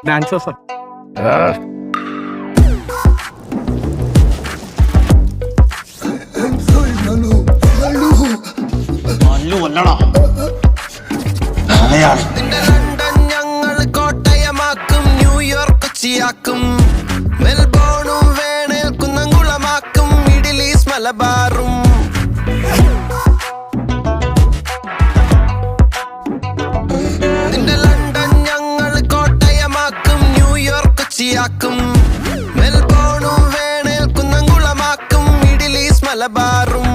Dancers. ഞങ്ങൾ കോട്ടയമാക്കും, New York കൊച്ചിയാക്കും, മെൽബോണും വേണേൽ കുന്നംകുളമാക്കും, middle east മലബാറും. നിന്റെ ലണ്ടൻ ഞങ്ങൾ കോട്ടയമാക്കും, ന്യൂയോർക്ക് കൊച്ചിയാക്കും, മെൽബോണും വേണേൽ കുന്നംകുളമാക്കും, മിഡിൽ ഈസ്റ്റ് മലബാറും.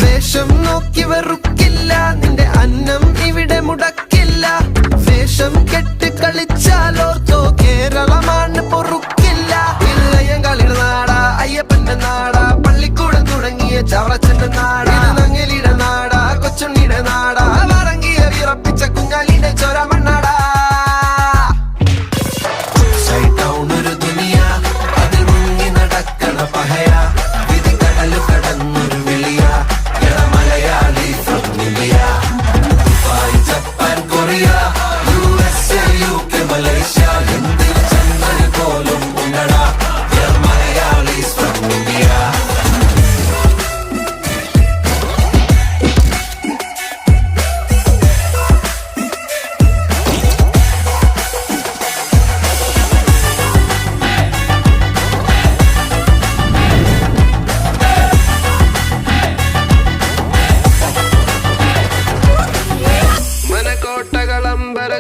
വേഷം നോക്കി വെറുക്കില്ല, നിന്റെ അന്നം ഇവിടെ മുടക്കില്ല. വേഷം കെട്ട് കളിച്ചാലോർത്തോ കേരളമാണ് പൊറുക്കില്ല. ഇല്ലയങ്കളിയുടെ നാടാ, അയ്യപ്പന്റെ നാടാ, പള്ളിക്കൂടം തുടങ്ങിയ ചവറച്ചന്റെ നാടാ, നങ്ങലിയുടെ നാടാ, കൊച്ചുണ്ണിയുടെ നാടാ, വറങ്ങിയ വിറപ്പിച്ച കുഞ്ഞാലിന്റെ ചോര മണ്ണാടാ. ഒരു ദുനിയ അതിൽ മുങ്ങി നടക്കണ പഹയ, വിധി കടലു കടന്നൊരു വിളിയ. Malayali from India, Dubai, Japan, Korea, USA, UK, Malaysia, എന്തിൽ ചെന്നൽ പോലും ഉണ്ടടാ. Malayali from India.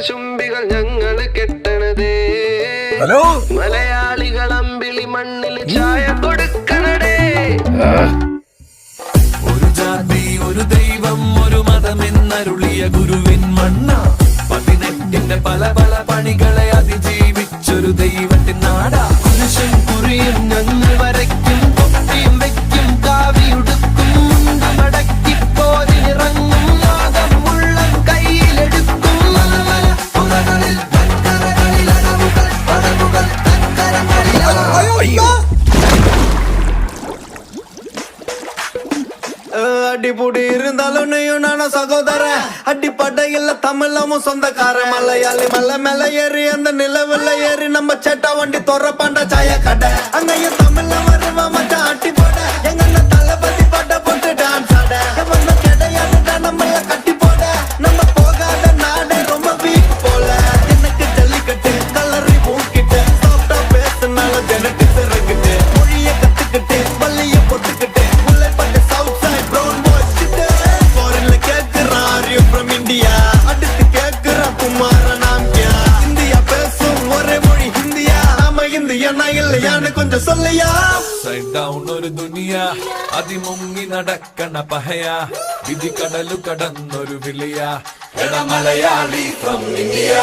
ചുംബികൾ ഞങ്ങൾ കെട്ടണതേ, മലയാളികൾ അമ്പിളി മണ്ണിൽ ചായ കൊടുക്കണടേ. ഒരു ജാതി ഒരു ദൈവം ഒരു മതമെന്നരുളിയ ഗുരുവിൻ മണ്ണ, 18ന്റെ പല പല പണികളെ അതിജീവിച്ചൊരു ദൈവത്തിൻ നാടാ. കുരിശും കുറിയും ഞങ്ങൾ വരയ്ക്കും, തൊപ്പിയും വെക്കും, കാവിയുടുക്കും, മടക്കി പോരിറങ്ങും, നാദം മുള്ളം കയ്യിലെടുക്കും. அடிப்புடி இருந்தாலும் நீயும் நானும் சகோதர, அடிப்படையில் தமிழமும் சொந்தக்கார. மலையாளி மலை மேல ஏறி அந்த நிலவுல ஏறி நம்ம சேட்டா வண்டி தொற பாண்ட சாய கடை. அங்கேயும் தமிழ்ல வருவா மச்சான் அட்டி போட, எங்க தளபதி பாட்ட போட்டு டான்ஸ் ஆட. வந்து கிடையாதுடா நம்மள கட்டி போட, நம்ம போகாத நாடு ரொம்ப வீக் போல. எனக்கு ஜல்லிக்கட்டு கலரி பூக்கிட்டு, சாப்பிட்டா பேசுனால ஜனட்டு சிறக்கிட்டு, மொழிய கத்துக்கிட்டு வள்ளிய பொட்டுக்கிட்டு, Mullaipattu south side brown boys கிட்ட. ஃபாரின்ல கேக்குறான் ஆர் யூ ஃப்ரம் இந்தியா, அடுத்து கேக்குறான் குமார நாம் கியா. இந்தியா பேசும் ஒரே மொழி ஹிந்தியா, நாம இந்தியனா இல்லையான்னு கொஞ்சம் சொல்லியா. സൈഡ് ഡൗൺ ഒരു ദുനിയ അതിമുങ്ങി നടക്കണ പഹയ, വിധി കടലു കടന്നൊരു വിളിയ. Malayali from India,